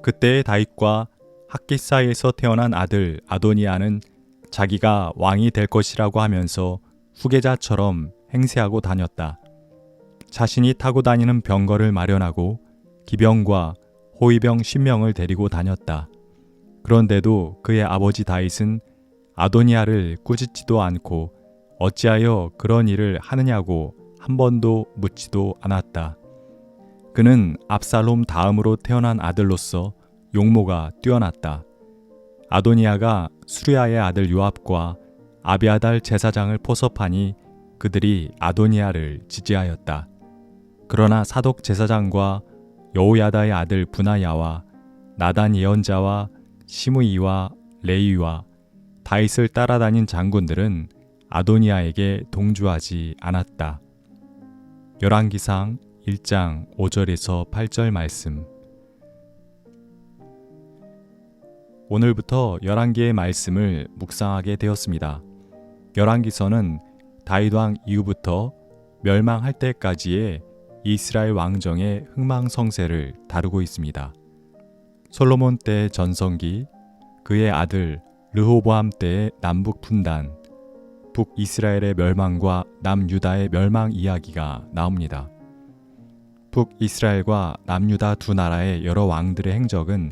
그때의 다윗과 학깃 사이에서 태어난 아들 아도니아는 자기가 왕이 될 것이라고 하면서 후계자처럼 행세하고 다녔다. 자신이 타고 다니는 병거를 마련하고 기병과 호위병 10명을 데리고 다녔다. 그런데도 그의 아버지 다윗은 아도니아를 꾸짖지도 않고 어찌하여 그런 일을 하느냐고 한 번도 묻지도 않았다. 그는 압살롬 다음으로 태어난 아들로서 용모가 뛰어났다. 아도니아가 수르야의 아들 요압과 아비아달 제사장을 포섭하니 그들이 아도니아를 지지하였다. 그러나 사독 제사장과 여호야다의 아들 브나야와 나단 예언자와 시므이와 레위와 다윗을 따라다닌 장군들은 아도니아에게 동조하지 않았다. 열왕기상 1장 5절에서 8절 말씀. 오늘부터 열왕기의 말씀을 묵상하게 되었습니다. 열왕기서는 다윗 왕 이후부터 멸망할 때까지의 이스라엘 왕정의 흥망성쇠를 다루고 있습니다. 솔로몬 때의 전성기, 그의 아들 르호보암 때의 남북 분단, 북이스라엘의 멸망과 남유다의 멸망 이야기가 나옵니다. 북이스라엘과 남유다 두 나라의 여러 왕들의 행적은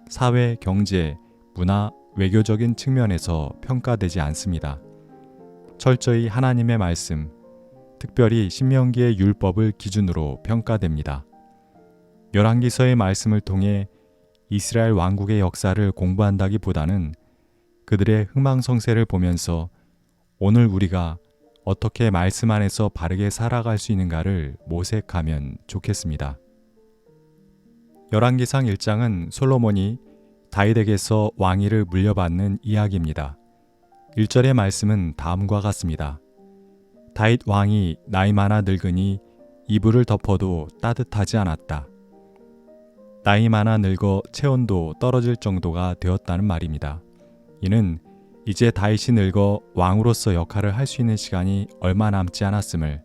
사회, 경제, 문화, 외교적인 측면에서 평가되지 않습니다. 철저히 하나님의 말씀, 특별히 신명기의 율법을 기준으로 평가됩니다. 열왕기서의 말씀을 통해 이스라엘 왕국의 역사를 공부한다기보다는 그들의 흥망성쇠를 보면서 오늘 우리가 어떻게 말씀 안에서 바르게 살아갈 수 있는가를 모색하면 좋겠습니다. 열왕기상 1장은 솔로몬이 다윗에게서 왕위를 물려받는 이야기입니다. 1절의 말씀은 다음과 같습니다. 다윗 왕이 나이 많아 늙으니 이불을 덮어도 따뜻하지 않았다. 나이 많아 늙어 체온도 떨어질 정도가 되었다는 말입니다. 이는 이제 다윗이 늙어 왕으로서 역할을 할 수 있는 시간이 얼마 남지 않았음을,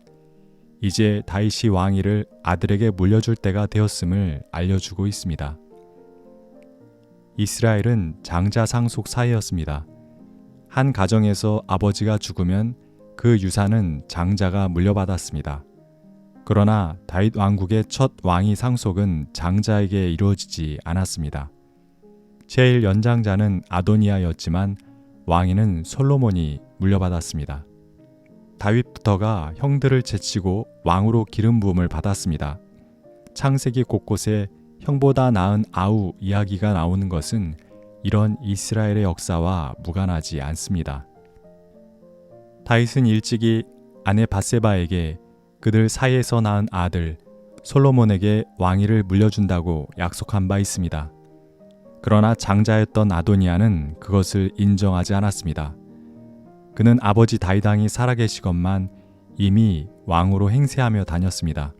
이제 다윗이 왕위를 아들에게 물려줄 때가 되었음을 알려주고 있습니다. 이스라엘은 장자 상속 사회였습니다. 한 가정에서 아버지가 죽으면 그 유산은 장자가 물려받았습니다. 그러나 다윗 왕국의 첫 왕위 상속은 장자에게 이루어지지 않았습니다. 제일 연장자는 아도니아였지만 왕위는 솔로몬이 물려받았습니다. 다윗부터가 형들을 제치고 왕으로 기름 부음을 받았습니다. 창세기 곳곳에 형보다 나은 아우 이야기가 나오는 것은 이런 이스라엘의 역사와 무관하지 않습니다. 다윗은 일찍이 아내 밧세바에게 그들 사이에서 낳은 아들 솔로몬에게 왕위를 물려준다고 약속한 바 있습니다. 그러나 장자였던 아도니아는 그것을 인정하지 않았습니다. 그는 아버지 다윗 왕이 살아계시건만 이미 왕으로 행세하며 다녔습니다.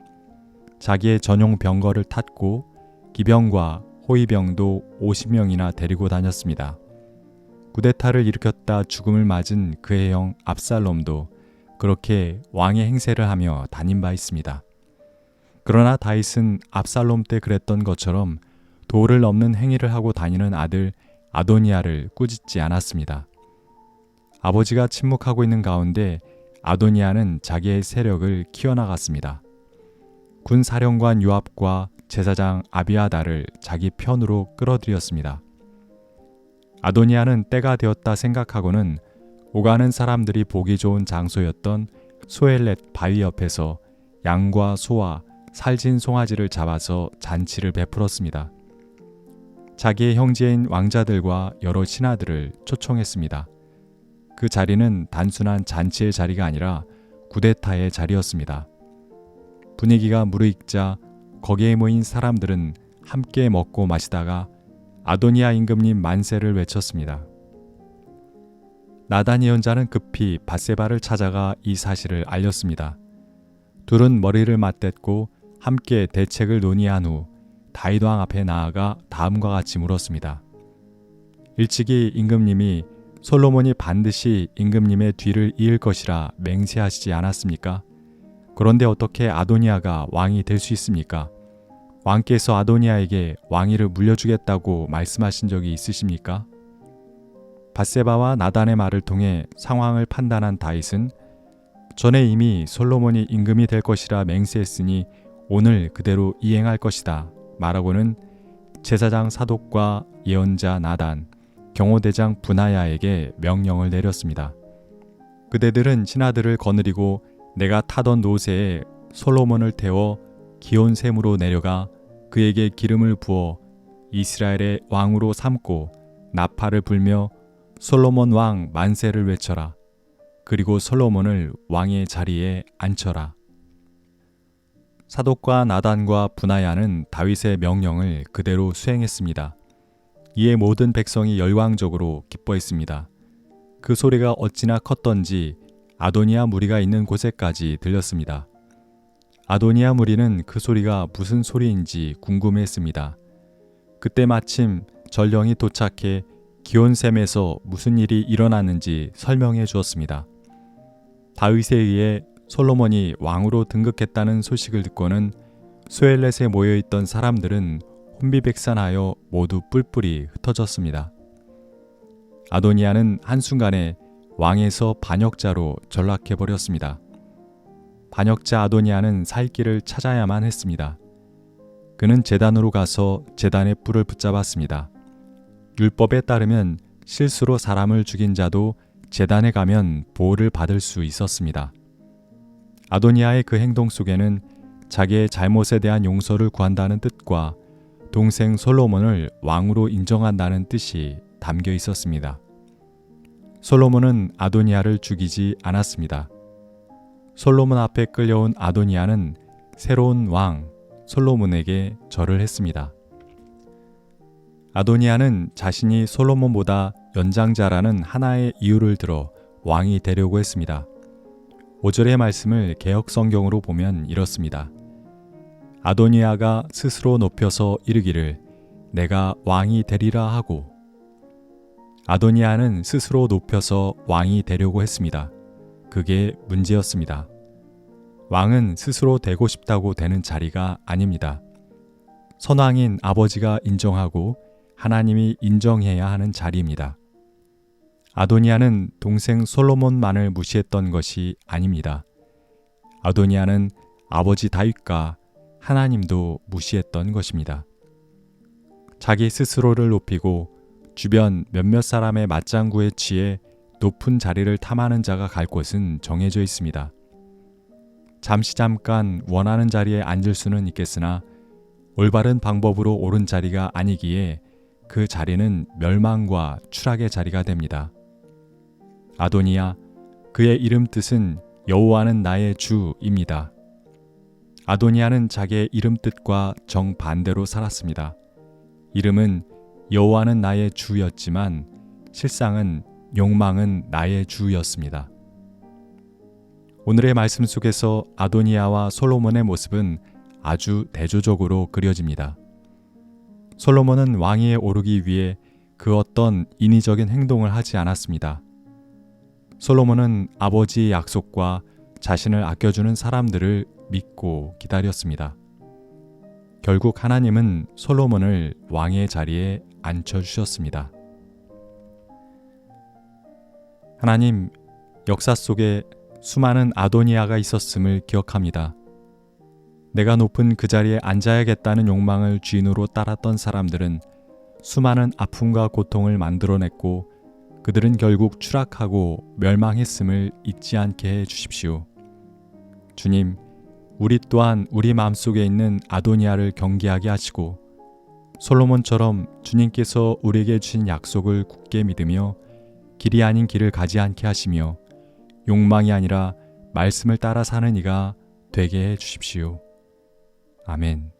자기의 전용 병거를 탔고 기병과 호위병도 50명이나 데리고 다녔습니다. 구데타를 일으켰다 죽음을 맞은 그의 형 압살롬도 그렇게 왕의 행세를 하며 다닌 바 있습니다. 그러나 다윗은 압살롬 때 그랬던 것처럼 도를 넘는 행위를 하고 다니는 아들 아도니아를 꾸짖지 않았습니다. 아버지가 침묵하고 있는 가운데 아도니아는 자기의 세력을 키워나갔습니다. 군 사령관 요압과 제사장 아비아달을 자기 편으로 끌어들였습니다. 아도니아는 때가 되었다 생각하고는 오가는 사람들이 보기 좋은 장소였던 소엘렛 바위 옆에서 양과 소와 살진 송아지를 잡아서 잔치를 베풀었습니다. 자기의 형제인 왕자들과 여러 신하들을 초청했습니다. 그 자리는 단순한 잔치의 자리가 아니라 구데타의 자리였습니다. 분위기가 무르익자 거기에 모인 사람들은 함께 먹고 마시다가 아도니아 임금님 만세를 외쳤습니다. 나단 예언자는 급히 밧세바를 찾아가 이 사실을 알렸습니다. 둘은 머리를 맞댔고 함께 대책을 논의한 후 다윗 왕 앞에 나아가 다음과 같이 물었습니다. 일찍이 임금님이 솔로몬이 반드시 임금님의 뒤를 이을 것이라 맹세하시지 않았습니까? 그런데 어떻게 아도니아가 왕이 될 수 있습니까? 왕께서 아도니아에게 왕위를 물려주겠다고 말씀하신 적이 있으십니까? 밧세바와 나단의 말을 통해 상황을 판단한 다윗은 전에 이미 솔로몬이 임금이 될 것이라 맹세했으니 오늘 그대로 이행할 것이다 말하고는 제사장 사독과 예언자 나단, 경호대장 분하야에게 명령을 내렸습니다. 그대들은 신하들을 거느리고 내가 타던 노새에 솔로몬을 태워 기온샘으로 내려가 그에게 기름을 부어 이스라엘의 왕으로 삼고 나팔을 불며 솔로몬 왕 만세를 외쳐라. 그리고 솔로몬을 왕의 자리에 앉혀라. 사독과 나단과 분하야는 다윗의 명령을 그대로 수행했습니다. 이에 모든 백성이 열광적으로 기뻐했습니다. 그 소리가 어찌나 컸던지 아도니아 무리가 있는 곳에까지 들렸습니다. 아도니아 무리는 그 소리가 무슨 소리인지 궁금해했습니다. 그때 마침 전령이 도착해 기온샘에서 무슨 일이 일어났는지 설명해 주었습니다. 다윗에 의해 솔로몬이 왕으로 등극했다는 소식을 듣고는 스웰렛에 모여있던 사람들은 혼비백산하여 모두 뿔뿔이 흩어졌습니다. 아도니아는 한순간에 왕에서 반역자로 전락해버렸습니다. 반역자 아도니아는 살 길을 찾아야만 했습니다. 그는 제단으로 가서 제단의 뿔을 붙잡았습니다. 율법에 따르면 실수로 사람을 죽인 자도 제단에 가면 보호를 받을 수 있었습니다. 아도니아의 그 행동 속에는 자기의 잘못에 대한 용서를 구한다는 뜻과 동생 솔로몬을 왕으로 인정한다는 뜻이 담겨 있었습니다. 솔로몬은 아도니아를 죽이지 않았습니다. 솔로몬 앞에 끌려온 아도니아는 새로운 왕 솔로몬에게 절을 했습니다. 아도니아는 자신이 솔로몬보다 연장자라는 하나의 이유를 들어 왕이 되려고 했습니다. 5절의 말씀을 개역 성경으로 보면 이렇습니다. 아도니아가 스스로 높여서 이르기를 내가 왕이 되리라 하고. 아도니아는 스스로 높여서 왕이 되려고 했습니다. 그게 문제였습니다. 왕은 스스로 되고 싶다고 되는 자리가 아닙니다. 선왕인 아버지가 인정하고 하나님이 인정해야 하는 자리입니다. 아도니아는 동생 솔로몬만을 무시했던 것이 아닙니다. 아도니아는 아버지 다윗과 하나님도 무시했던 것입니다. 자기 스스로를 높이고 주변 몇몇 사람의 맞장구에 취해 높은 자리를 탐하는 자가 갈 곳은 정해져 있습니다. 잠깐 원하는 자리에 앉을 수는 있겠으나 올바른 방법으로 옳은 자리가 아니기에 그 자리는 멸망과 추락의 자리가 됩니다. 아도니아, 그의 이름 뜻은 여호와는 나의 주입니다. 아도니아는 자기의 이름 뜻과 정반대로 살았습니다. 이름은 여호와는 나의 주였지만 실상은 욕망은 나의 주였습니다. 오늘의 말씀 속에서 아도니아와 솔로몬의 모습은 아주 대조적으로 그려집니다. 솔로몬은 왕위에 오르기 위해 그 어떤 인위적인 행동을 하지 않았습니다. 솔로몬은 아버지의 약속과 자신을 아껴주는 사람들을 믿고 기다렸습니다. 결국 하나님은 솔로몬을 왕의 자리에 앉혀주셨습니다. 하나님, 역사 속에 수많은 아도니아가 있었음을 기억합니다. 내가 높은 그 자리에 앉아야겠다는 욕망을 쥔으로 따랐던 사람들은 수많은 아픔과 고통을 만들어냈고 그들은 결국 추락하고 멸망했음을 잊지 않게 해 주십시오. 주님, 우리 또한 우리 마음속에 있는 아도니아를 경계하게 하시고 솔로몬처럼 주님께서 우리에게 주신 약속을 굳게 믿으며 길이 아닌 길을 가지 않게 하시며 욕망이 아니라 말씀을 따라 사는 이가 되게 해 주십시오. 아멘.